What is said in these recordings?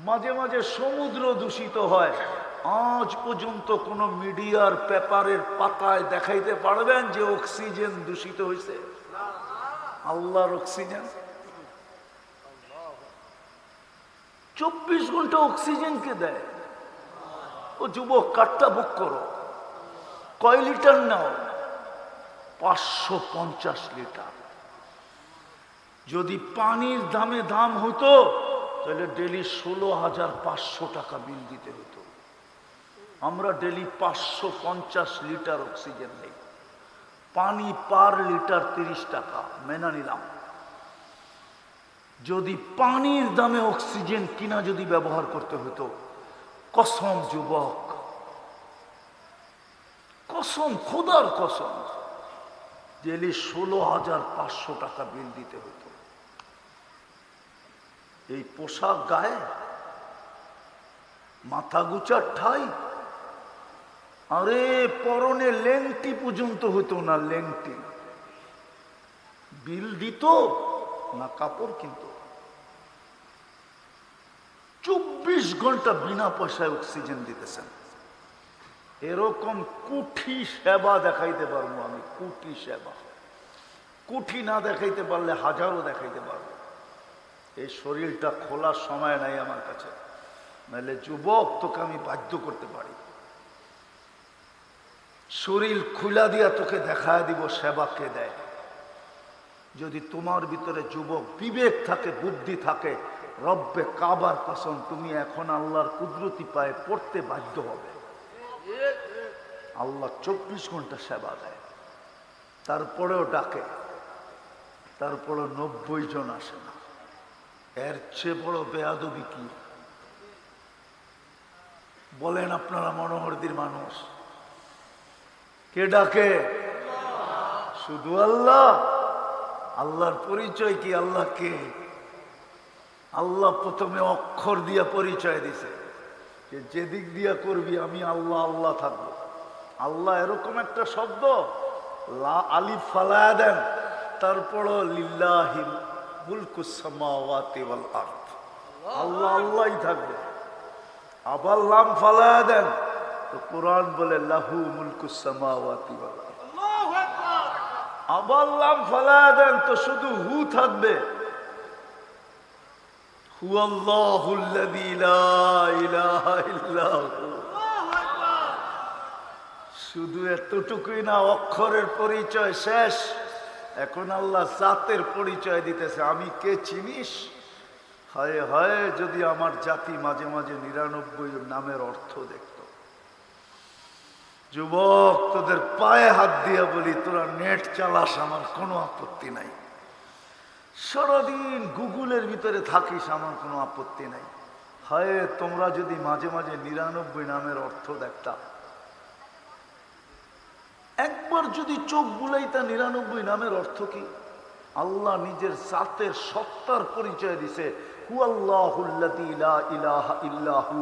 মাঝে মাঝে সমুদ্র দূষিত হয়। আজ পর্যন্ত কোন মিডিয়ার পেপারের পাতায় দেখাইতে পারবেন যে অক্সিজেন দূষিত হয়েছে? আল্লাহর অক্সিজেন 24 ঘন্টা অক্সিজেন কে দেয়? ও যুবক, কাঠটা বুক করো, কয় লিটার নাও? 550 লিটার। যদি পানির দামে দাম হতো তাহলে ডেলি 16,500 টাকা বিল দিতে হতো। আমরা ডেলি 550 লিটার অক্সিজেন নেই। পানি পার লিটার 30 টাকা, মেনে নিলাম। যদি পানির দামে অক্সিজেন কিনা যদি ব্যবহার করতে হতো, কসম যুবক, কসম, খোদার কসম, ডেলি 16,500 টাকা বিল দিতে হতো। এই পোশাক গায়ে, মাথা গুচার ঠাই, আরে পরনে লেংটি পর্যন্ত হতো না। লেংটি বিল দিত না, কাপড় কিনত। 24 ঘন্টা বিনা পয়সায় অক্সিজেন দিতেছেন। এরকম কোটি সেবা দেখাইতে পারবো আমি, কোটি সেবা। কোটি না দেখাইতে পারলে হাজারও দেখাইতে পারবো। এই শরীরটা খোলার সময় নাই আমার কাছে, নাহলে যুবক তোকে আমি বাধ্য করতে পারি। শরীর খুলা দিয়া তোকে দেখায় দিব সেবা কে দেয়। যদি তোমার ভিতরে যুবক বিবেক থাকে, বুদ্ধি থাকে, রব্বে কাবার কসম, তুমি এখন আল্লাহর কুদরতি পায়ে পড়তে বাধ্য হবে। আল্লাহ 24 ঘন্টা সেবা দেয়, তারপরেও ডাকে, তারপরেও 90 জন আসে না। এর চেয়ে বড় বেয়াদবি কি বলেন আপনারা? মনোহরদীর মানুষ কে ডাকে? শুধু আল্লাহ। আল্লাহর পরিচয় কি? আল্লাহ কে? আল্লাহ প্রথমে অক্ষর দিয়া পরিচয় দিছে যে যেদিক দিয়া করবি আমি আল্লাহ আল্লাহ থাকবো। আল্লাহ এরকম একটা শব্দ, লা আলিফ ফালায়া দেন, তারপর লিল্লাহি মুলকুস সামাওয়াতি ওয়াল আরদ, আল্লাহ আল্লাহই থাকবে। আবার লাম ফালায়া দেন তো কোরআন বলে লাহু মুলকুস সামাওয়াতি ওয়াল আরদ। আবার লাম ফালায়া দেন তো শুধু হু থাকবে, হুয়াল্লাহুল্লাযী লা ইলাহা ইল্লা হু। শুধু এতটুকুই না, অক্ষরের পরিচয় শেষ। এখন আল্লাহ জাতের পরিচয় দিতেছে, আমি কে চিনিস? হায় হায়, যদি আমার জাতি মাঝে মাঝে 99 নামের অর্থ দেখত। যুবক, তোদের পায়ে হাত দিয়া বলি, তোরা নেট চালাস, আমার কোনো আপত্তি নাই। সারাদিন গুগলের ভিতরে থাকিস, আমার কোনো আপত্তি নাই। হায়, তোমরা যদি মাঝে মাঝে 99 নামের অর্থ দেখতা, একবার যদি চোখ বুলাইতা 99 নামের অর্থ কি। আল্লাহ নিজের জাতের সত্তার পরিচয় দিছে, হুয়াল্লাহুল্লাযী লা ইলাহা ইল্লা হু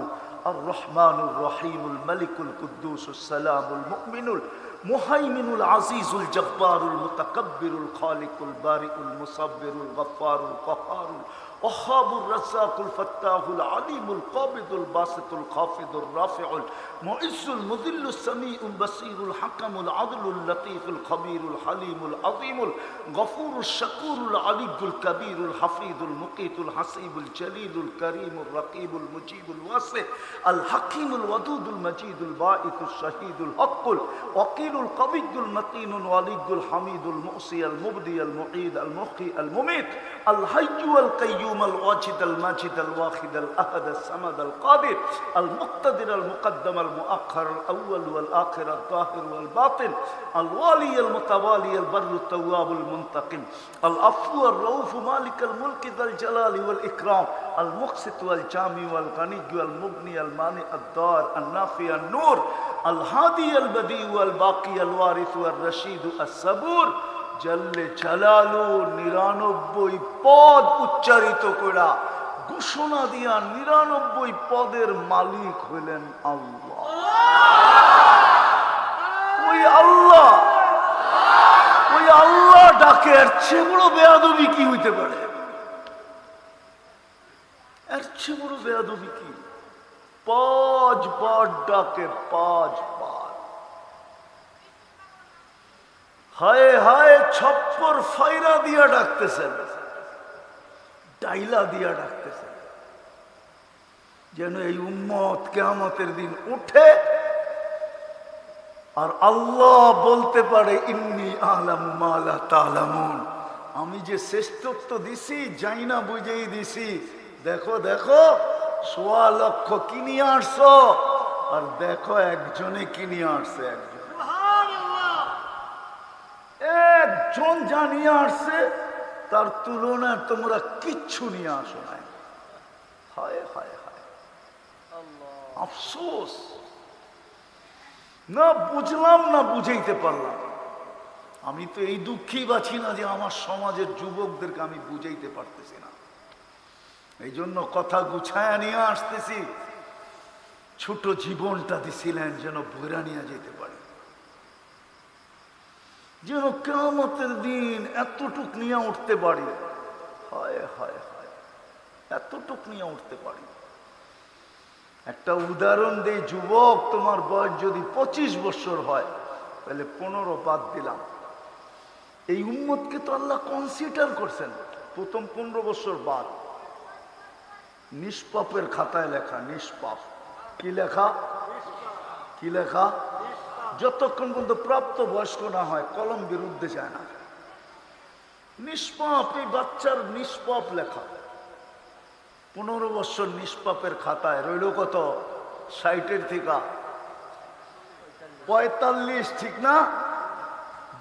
আর রহমানুর রহিমুল মালিকুল কুদ্দুসুস সালামুল মুমিনুল মুহাইমিনুল আজিজুল জব্বারুল মুতাকাব্বিরুল খালিকুল বারিউল মুসাব্বিরুল গফফারুল কাহ্হারুল ওয়াহ্হাবুর রাজ্জাকুল ফাত্তাহুল আলিমুল কাবিদুল বাসিতুল খাফিদুর রাফিউল মুইজ্জুল মুযিল্লুস সামিউল বাসীরুল হাকামুল আদলুল লতীফুল খবীরুল হালিমুল আযীমুল গফুরুশ শাকুরুল আলিয়্যুল কবীরুল হাফিজুল মুকীতুল হাসিবুল জলিলুল করিমুর রকিবুল মুজিবুল ওয়াসি আল হাকীমুল ওয়াদুদুল মজিদুল বাঈতুশ শাহীদুল হক্কুল ওয়াকিলুল কবিয়্যুল মতিনুল ওয়ালিয়্যুল হামিদুল মুহসি আল মুবদি আল মুঈদ আল মুহয়ি আল মুমীত আল হাইয়্যু আল কাইয়্যুম আল ওয়াজিদ আল মাজিদ আল ওয়াহিদ আল আহাদ আল সামাদ আল কাদির আল মুক্তাদির আল মুকদ্দম আল মুআখ্খার আল আউয়াল ওয়াল আখির আল যাহির ওয়াল বাতিন আল ওয়ালি আল মুতাওয়ালি আল বাররু التواب المنتقم العفو الرؤوف مالك الملك ذا الجلال والإكرام المقسط والجامع والغني والمغني المانع الضار النافع النور الهادي البديع والباقي الوارث والرشيد الصبور জল্লে জালালু 99 পদ উচ্চারিত করা ঘোষণা দিয়া 99 পদের মালিক হইলেন আল্লাহ। ওই আল্লাহ, ওই আল্লাহ ডাকে, এর চেয়ে বড় বেয়াদবি কি হইতে পারে? এর চেয়ে চেয়ে বড় বেয়াদবি কি? 5 বার ডাকে, 5 বার। হায় হায়, ছপ্পর ফাইরা দিয়া ডাকতেছেন, ডাইলা দিয়া ডাকতেছেন, যেন এই উম্মত কিয়ামতের দিন উঠে আর আল্লাহ বলতে পারে, ইন্নী আ'লামু মা লা তা'লামুন, আমি যে শ্রেষ্ঠত্ব দিছি যাই না বুঝেই দিছি। দেখো দেখো, 1.25 লক্ষ কি নিয়ে আসছো, আর দেখো একজনে কি নিয়ে আসছে। একজন যা নিয়ে আসছে তার তুলনায় তোমরা কিচ্ছু নিয়ে আসো নাই। হায় হায় হায়, আফসোস। না বুঝলাম না বুঝাইতে পারলাম। আমি তো এই দুঃখেই বাঁচি না যে আমার সমাজের যুবকদেরকে আমি বুঝাইতে পারতেছি না। এই জন্য কথা গুছায়া নিয়ে আসতেছি। ছোট জীবনটা দিছিলেন যেন বইরা নিয়ে যেতে পারি, যেন কিয়ামতের দিন এতটুক নিয়ে উঠতে পারি। হায় হায় হায়, এতটুক নিয়ে উঠতে পারি। একটা উদাহরণ দেই, যুবক, তোমার বয়স যদি 25 বছর হয় তাহলে 15 বাদ দিলাম। এই উম্মতকে তো আল্লাহ কনসিডার করছেন, প্রথম 15 বছর বাদ। নিষ্পাপের খাতায় লেখা, নিষ্পাপ। কি লেখা? কি লেখা? যতক্ষণ পর্যন্ত প্রাপ্ত বয়স্ক না হয় কলম বিরুদ্ধে যায় না। নিষ্পাপ, এই বাচ্চার নিষ্পাপ লেখা। 15 বছর নিষ্পাপের খাতায় রইল কত? 60-এর থেকে 45, ঠিক না?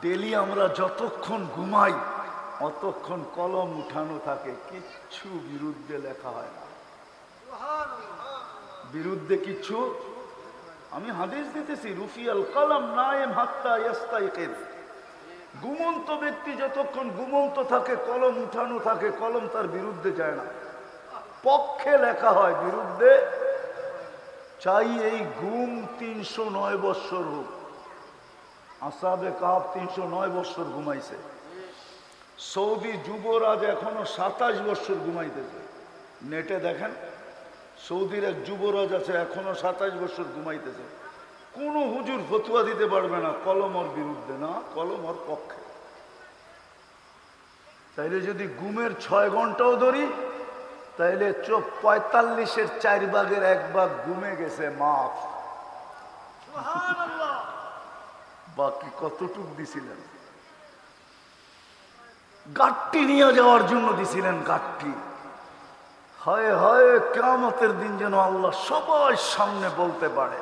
ডেলি আমরা যতক্ষণ ঘুমাই অতক্ষণ কলম উঠানো থাকে, কিচ্ছু বিরুদ্ধে লেখা হয় না। বিরুদ্ধে কিচ্ছু। আমি হাদিস দিতেছি, রুফিয়াল কলম নায়েম হাত্তা ইয়াস্তাইকিজ। ঘুমন্ত ব্যক্তি যতক্ষণ ঘুমন্ত থাকে কলম উঠানো থাকে, কলম তার বিরুদ্ধে যায় না, পক্ষে লেখা হয়, বিরুদ্ধে। চাই এই ঘুম 309 বৎসর হোক। আসহাবে কাহফ 309 বৎসর ঘুমাইছে। সৌদি যুবরাজ এখনো 27 বৎসর ঘুমাইতেছে। নেটে দেখেন, সৌদির এক যুবরাজ আছে এখনো 27 বছর ঘুমাইতেছে। কোন হুজুর ফতুয়া দিতে পারবে না কলম ওর বিরুদ্ধে, না, কলম ওর পক্ষে। তাইলে যদি ঘুমের 6 ঘন্টাও ধরি তাইলে 45-এর 4 ভাগের 1 ভাগ ঘুমে গেছে, মাফ। বাকি কতটুক দিছিলেন? গাট্টি নিয়ে যাওয়ার জন্য দিছিলেন, গাট্টি। হায় হায়, কিয়ামতের দিন যেন আল্লাহ সবার সামনে বলতে পারে।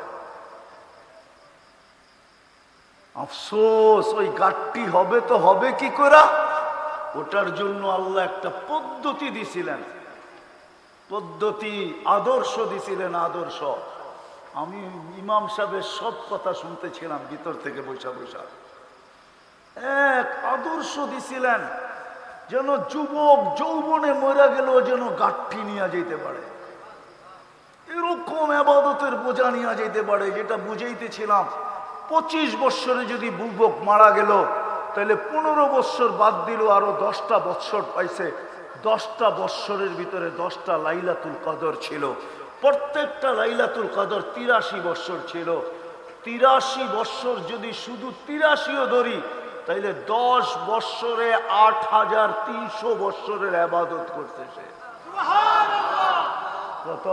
আফসোস, ওই গাট্টি হবে তো হবে কি করে? ওটার জন্য আল্লাহ একটা পদ্ধতি দিছিলেন, পদ্ধতি, আদর্শ দিছিলেন, আদর্শ। আমি ইমাম সাহেবের সব কথা শুনতেছিলাম ভিতর থেকে বৈশা বৈশা। এক আদর্শ দিছিলেন যেন যুবক যৌবনে মরে গেলেও যেন গাঠি নিয়ে যেতে পারে, এরকম ইবাদতের বোঝা নিয়ে যেতে পারে। যেটা বুঝাইতেছিলাম, 25 বৎসরে যদি যুবক মারা গেল তাহলে 15 বৎসর বাদ দিল, আরো 10টা বৎসর পাইছে। 10টা বৎসরের ভিতরে 10টা লাইলাতুল কদর ছিল। প্রত্যেকটা লাইলাতুল কদর 83 বৎসর ছিল। 83 বৎসর যদি শুধু 83ও ধরি তাইলে 10 বৎসরে 8300 বৎসরের ইবাদত করতে সে। কত?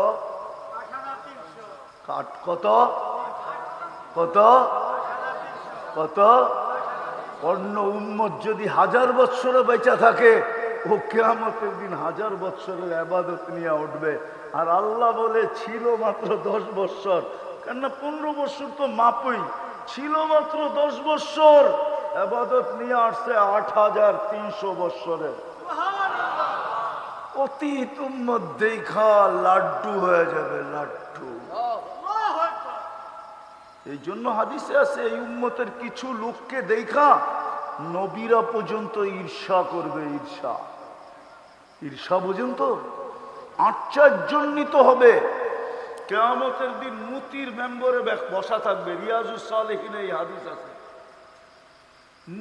কত? কত? কত? অন্য উম্মত যদি 1000 বৎসরে বেঁচে থাকে, ও কিয়ামতের দিন 1000 বৎসরের ইবাদত নিয়ে উঠবে। আর আল্লাহ বলে ছিল মাত্র 10 বৎসর, কেননা 15 বৎসর তো মাপই ছিল, মাত্র 10 বৎসর ইবাদত নিয়ে আসছে 8300 বৎসরের। অতীত উম্মত দেখা লাড্ডু হয়ে যাবে, লাড্ডু। এই জন্য হাদিসে আছে, এই উম্মতের কিছু লোককে দেখা নবীরা পর্যন্ত ঈর্ষা করবে, ঈর্ষা। ঈর্ষা পর্যন্ত আশ্চর্যান্বিত হবে। কিয়ামতের দিন মুতির মেম্বরে বসা থাকবে, রিয়াজুস সালেহিনে এই হাদিস আছে,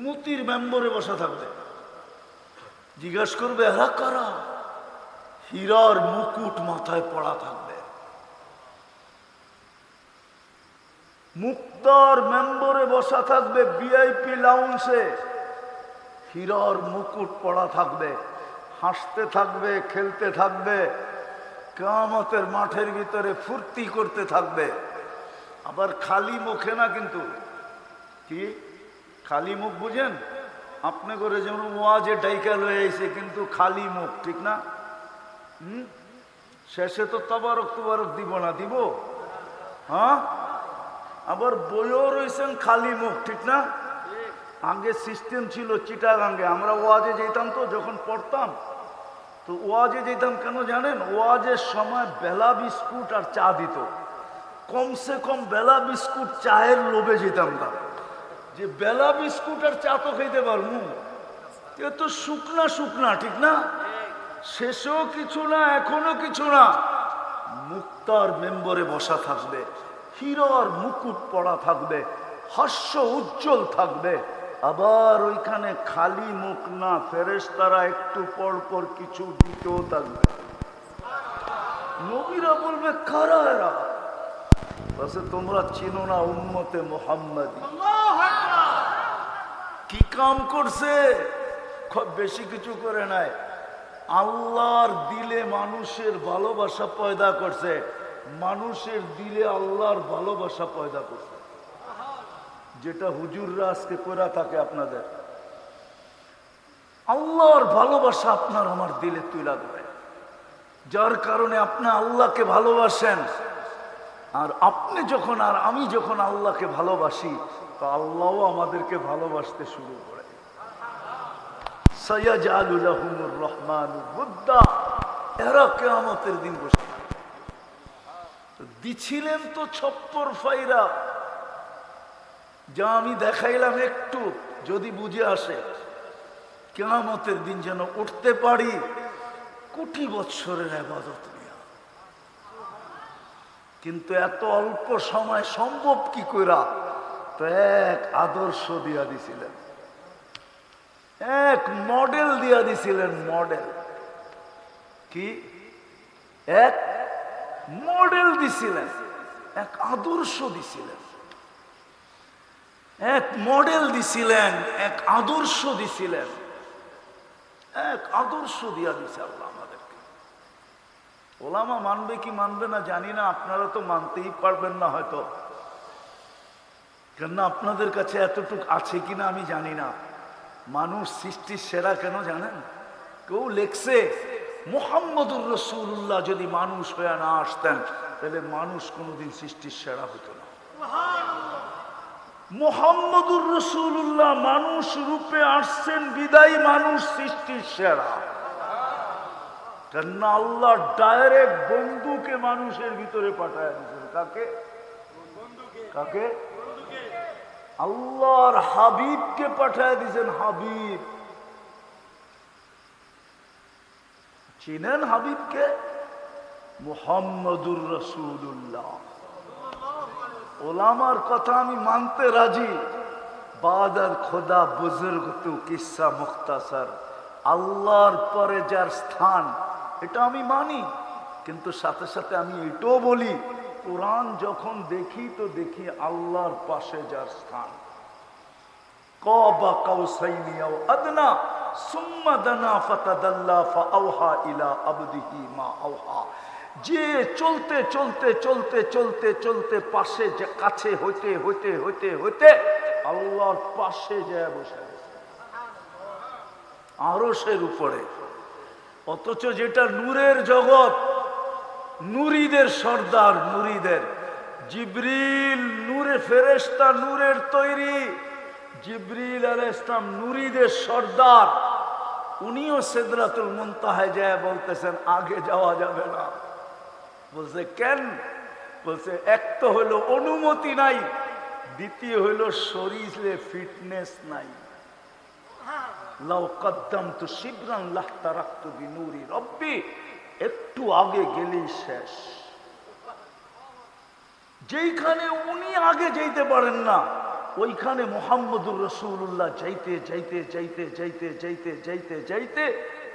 মুতির মেম্বরে বসা থাকবে। জিজ্ঞাসা করবে, এরা কারা? হীরার মুকুট মাথায় পড়া থাকবে। মুক্তার মেম্বরে বসা থাকবে, ভিআইপি লাউঞ্জে হীরার মুকুট পড়া থাকবে, হাসতে থাকবে, খেলতে থাকবে, কিয়ামতের মাঠের ভিতরে ফুর্তি করতে থাকবে। আবার খালি মুখে না, কিন্তু কি খালি মুখ বুঝেন? আপনি করে যেমন ওয়াজে ডাইকা লয়ে আইছে, কিন্তু খালি মুখ, ঠিক না? শেষে তো তবারক তবারক দিব না, দিব? হ্যাঁ, আবার বইও রয়েছেন খালি মুখ, ঠিক না? আগে সিস্টেম ছিল চিটাগাঙ্গে, আমরা ওয়াজে যেতাম তো, যখন পড়তাম তো ওয়াজে যেতাম কেন জানেন? ওয়াজের সময় বেলা বিস্কুট আর চা দিত। কমসে কম বেলা বিস্কুট চায়ের লোভে যেতাম না, যে বেলা বিস্কুট আর চা তো খাইতে পারবো, এ তো শুকনা শুকনা, ঠিক না? শেষেও কিছু না, এখনো কিছু না। মুক্তার মেম্বরে বসা থাকবে, হীরার মুকুট পড়া থাকবে, হাস্য উজ্জ্বল থাকবে। আবার ওইখানে খালি মুখ না, ফেরেশতারা একটু পর পর কিছু দিতেও থাকবে। নবীরা বলবে, কারা এরা? বলছে, তোমরা চিনো না উম্মতে মুহাম্মাদি। কি কাম করছে? খুব বেশি কিছু করে নাই, আল্লাহর দিলে মানুষের ভালোবাসা পয়দা করছে, মানুষের দিলে আল্লাহর ভালোবাসা পয়দা করছে। যেটা হুজুররা আজকে করে থাকে আপনাদের, আল্লাহর ভালোবাসা আপনার আমার দিলে তুইলা দেবে, যার কারণে আপনি আল্লাহকে ভালোবাসেন। আর আপনি যখন আর আমি যখন আল্লাহকে ভালোবাসি, তো আল্লাহও আমাদেরকে ভালোবাসতে শুরু করে। সায়াজআলু লাহুমুর রহমানু বুদ্দা, এরা কিয়ামতের দিন বসে দিছিলেন তো ছপ্পর ফাইরা, যা আমি দেখাইলাম একটু, যদি বুঝে আসে কিয়ামতের দিন যেন উঠতে পারি কোটি বৎসরের ইবাদত নিয়ে। কিন্তু এত অল্প সময় সম্ভব কি কইরা? তো এক আদর্শ দিয়া দিছিলেন, এক মডেল দিয়া দিছিলেন। মডেল কি? এক মডেল দিছিলেন, এক আদর্শ দিছিলেন, এক মডেল দিছিলেন, এক আদর্শ দিছিলেন, এক আদর্শ দিয়া দিছে আল্লাহ আমাদেরকে। ওলামা মানবে কি মানবে না জানি না, আপনারা তো মানতেই পারবেন না হয়তো, কেননা আপনাদের কাছে এতটুকু আছে কিনা আমি জানি না। মানুষ সৃষ্টির সেরা কেন জানেন? কেউ লেখছে, মুহাম্মদুর রাসূলুল্লাহ যদি মানুষ হয়ে না আসতেন, তাহলে মানুষ কোনোদিন সৃষ্টির সেরা হতো না। মুহাম্মদুর রাসূলুল্লাহ মানুষ রূপে আসছেন বিদায়ী মানুষ সৃষ্টির সেরা। কেননা আল্লাহ ডাইরেক্ট বন্ধুকে মানুষের ভিতরে পাঠায় দিয়েছেন। কাকে? কাকে? আল্লাহর হাবিবকে পাঠায় দিয়েছেন। হাবিব চিনেন? হাবিবকে মুহাম্মদুর রাসূলুল্লাহ। ওলামার কথা আমি মানতে রাজি। বাদার খোদা বুজুর্গ তু কিসসা মুখতাসার, আল্লাহর পরে যার স্থান, এটা আমি মানি। কিন্তু সাথে সাথে আমি এটাও বলি, কোরআন যখন দেখি তো দেখি আল্লাহর পাশে যার স্থান। কাবা কাউসাইনি আও আদনা সুম্মা দানা ফাতাদাল্লা ফাআওহা ইলা আবদিহি মা আওহা। যে চলতে চলতে চলতে চলতে চলতে পাশে যে কাছে হইতে হইতে হইতে হইতে আল্লাহর পাশে যায় বসে আরশের উপরে। অথচ যেটা নূরের জগৎ, নূরীদের সর্দার, নূরীদের জিবরিল নূরে ফেরেশতা, নূরের তৈরি। জিবরিল আলাইহিস সালাম নূরীদের সর্দার, উনিও সিদরাতুল মুনতাহায় যায় বলতেছেন আগে যাওয়া যাবে না। বলছে কেন? বলছে এক তো হইল অনুমতি নাই, দ্বিতীয় হইল শরীরে ফিটনেস নাই। লাউ কদ্দামতু শিবরান লাহতারাকতু বিনূরি রব্বি, একটু আগে গেলেই শেষ। যেইখানে উনি আগে যাইতে পারেন না, ওইখানে মুহাম্মদুর রাসূলুল্লাহ যাইতে যাইতে যাইতে যাইতে যাইতে যাইতে যাইতে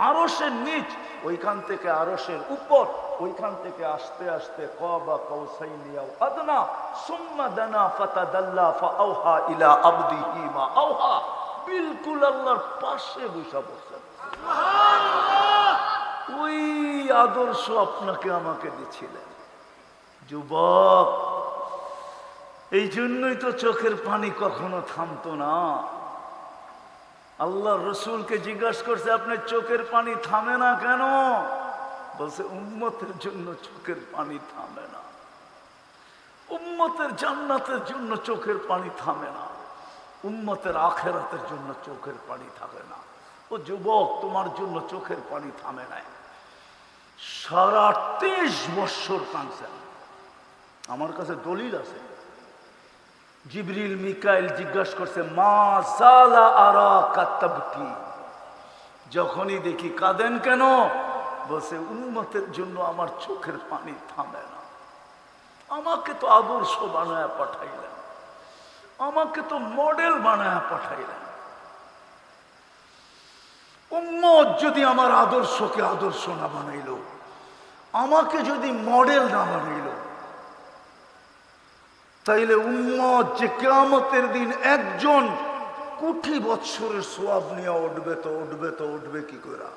আরশের নিচ, ওইখান থেকে আরশের উপর, ওইখান থেকে আস্তে আস্তে কাবা কাউসাইনি আও আদনা সুম্মা দানা ফাতাদাল্লা ফাআওহা ইলা আবদিহি মা আওহা। বিলকুল আল্লাহর পাশে বসে বসেন। ওই আদর্শ আপনাকে আমাকে দিয়েছিলেন যুবক। এই জন্যই তো চোখের পানি কখনো থামতো না। আল্লাহ রসুলকে জিজ্ঞাসা করছে, আপনার চোখের পানি থামে না কেন? বলছে, উম্মতের জন্য চোখের পানি থামে না, উম্মতের জান্নাতের জন্য চোখের পানি থামে না, উম্মতের আখেরাতের জন্য চোখের পানি থাকে না। ও যুবক, তোমার জন্য চোখের পানি থামে নাই। সারা 23 বৎসর কাঁদছেন। আমার কাছে দলিল আছে। জিবরিল মিকাইল জিজ্ঞাসা করছে, মা সালা আরাকা তাবকি, যখনই দেখি কাঁদেন কেন? বলছে, উম্মতের জন্য আমার চোখের পানি থামে না। আমাকে তো আদর্শ বানায় পাঠাইলেন, আমাকে তো মডেল বানায় পাঠাইলেন। উম্মত যদি আমার আদর্শকে আদর্শ না বানাইল, আমাকে যদি মডেল না বানাইল, তাইলে উম্মত যে কিয়ামতের দিন একজন কোটি বৎসরের সওয়াব নিয়ে উঠবে তো উঠবে তো উঠবে কি করে?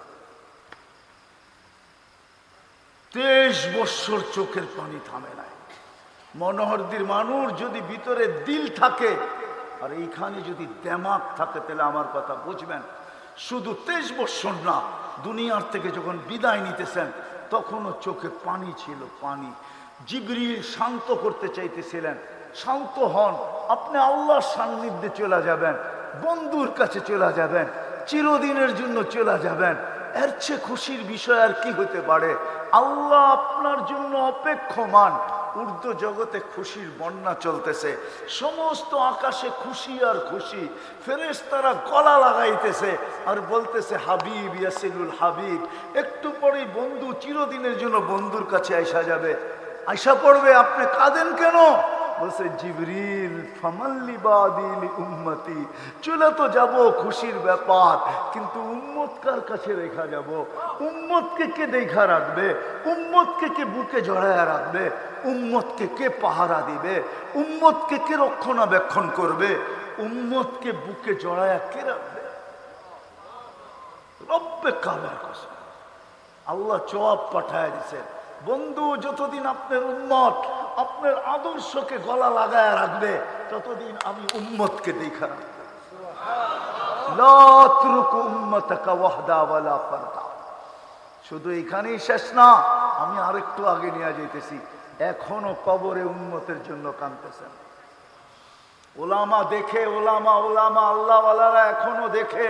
23 বৎসর চোখের পানি থামে নাই। মনোহরদির মানুষ যদি ভিতরে দিল থাকে আর এইখানে যদি দেমাগ থাকে, তাহলে আমার কথা বুঝবেন। শুধু 23 বৎসর না, দুনিয়ার থেকে যখন বিদায় নিতেছেন তখনও চোখে পানি ছিল, পানি। জিবরিল শান্ত করতে চাইতেছিলেন, শান্ত হন, আপনি আল্লাহর সান্নিধ্যে চলে যাবেন, বন্ধুর কাছে চলে যাবেন, চিরদিনের জন্য চলে যাবেন। এর চেয়ে খুশির বিষয় আর কি হতে পারে? আল্লাহ আপনার জন্য অপেক্ষমান। উর্দু জগতে খুশির বন্যা চলতেছে, সমস্ত আকাশে খুশি আর খুশি। ফেরেশতারা গলা লাগাইতেছে আর বলতেছে, হাবিব ইয়াসিলুল হাবিব। একটু পরেই বন্ধু চিরদিনের জন্য বন্ধুর কাছে আইসা যাবে, আইসা পড়বে। আপনি কাঁদেন কেন? বলছে, জিবরিল ফামাল্লি বাদিল উম্মতি, চলে তো যাব, খুশির ব্যাপার, কিন্তু উম্মত কার কাছে রেখা যাব? উম্মতকে কে দেখা রাখবে? উম্মতকে কে বুকে জড়ায়া রাখবে? উম্মতকে কে পাহারা দিবে? উম্মতকে কে রক্ষণাবেক্ষণ করবে? উম্মতকে বুকে জড়ায়া কে রাখবে? রব্বে কাবার কসম, আল্লাহ জবাব পাঠায় দিয়েছেন, বন্ধু যতদিন আপনার উম্মত আপনার আদর্শকে গলা লাগায় রাখবে, ততদিন আমি উম্মতকে দেখা রাখবো। লা তুরকু উম্মতাকা ওয়াহদা ওয়ালা ফারদা। শুধু এখানেই শেষ না, আমি আরেকটু আগে নিয়ে যাইতেছি। এখনো কবরে উম্মতের জন্য কাঁদতেছেন। ওলামা দেখে, ওলামা ওলামা আল্লাহওয়ালারা এখনো দেখে,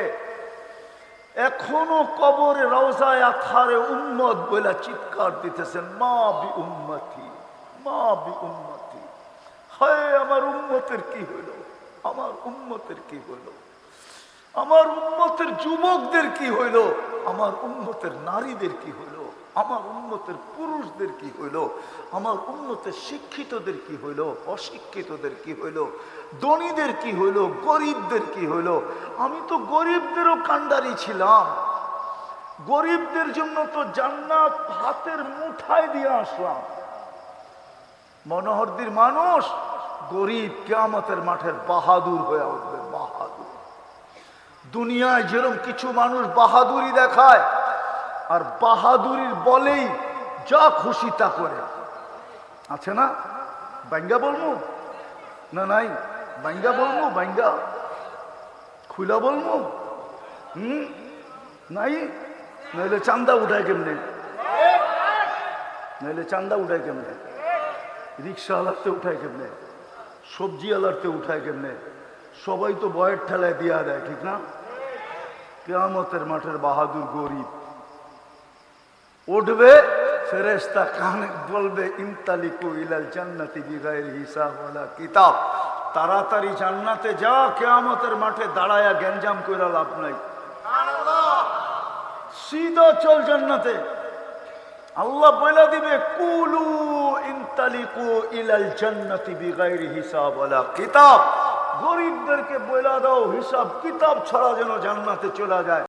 এখনো কবরে রওজায়ে আতহারে উম্মত বলে চিৎকার দিতেছেন, মা বি উম্মতি, মা বি উম্মতি। হায় আমার উম্মতের কি হইল, আমার উম্মতের কি হইল, আমার উম্মতের যুবকদের কি হইল, আমার উম্মতের নারীদের কি হইল, আমার উম্মতের পুরুষদের কি হইল, আমার উম্মতের শিক্ষিতদের কি হইল, অশিক্ষিতদের কি হইল, ধনীদের কি হইল, গরিবদের কি হইল। আমি তো গরিবদেরও কাণ্ডারি ছিলাম, গরিবদের জন্য তো জান্নাত হাতের মুঠায় দিয়ে আসলাম। মনোহরদির মানুষ গরিব কিয়ামতের মাঠের বাহাদুর হয়ে উঠবে, বাহাদুর। দুনিয়ায় যেরকম কিছু মানুষ বাহাদুরি দেখায় আর বাহাদুরির বলেই যা খুশি তা করে, আছে না? বাঙ্গা বলবো না, নাই বাঙ্গা বলবো, বাঙ্গা খুলা বলবো, নাই, নইলে চান্দা উঠায় কেমনে, নইলে চান্দা উঠায় কেমনে, রিক্সাওয়ালারতে উঠায় কেমনে, সবজিওয়ালারতে উঠায় কেমনে, সবাই তো বয়ের ঠেলায় দিয়া দেয়, ঠিক না? কিয়ামতের মাঠের বাহাদুর গরিব উঠবে, ফেরেশতা কানে বলবে, ইনতালিকু ইলাল জান্নাতি বিগাইরি হিসাব ওয়ালা কিতাব, তাড়াতাড়ি জান্নাতে যা, কিয়ামতের মাঠে দাঁড়ায়া গ্যাঞ্জাম কইরা লাভ নাই, সিধা চল জান্নাতে। আল্লাহ বলে দিবে, কুলু ইনতালিকু ইলাল জান্নাতি বিগাইরি হিসাব ওয়ালা কিতাব, গরিবদেরকে বলে দাও হিসাব কিতাব ছাড়া যেন জান্নাতে চলে যায়।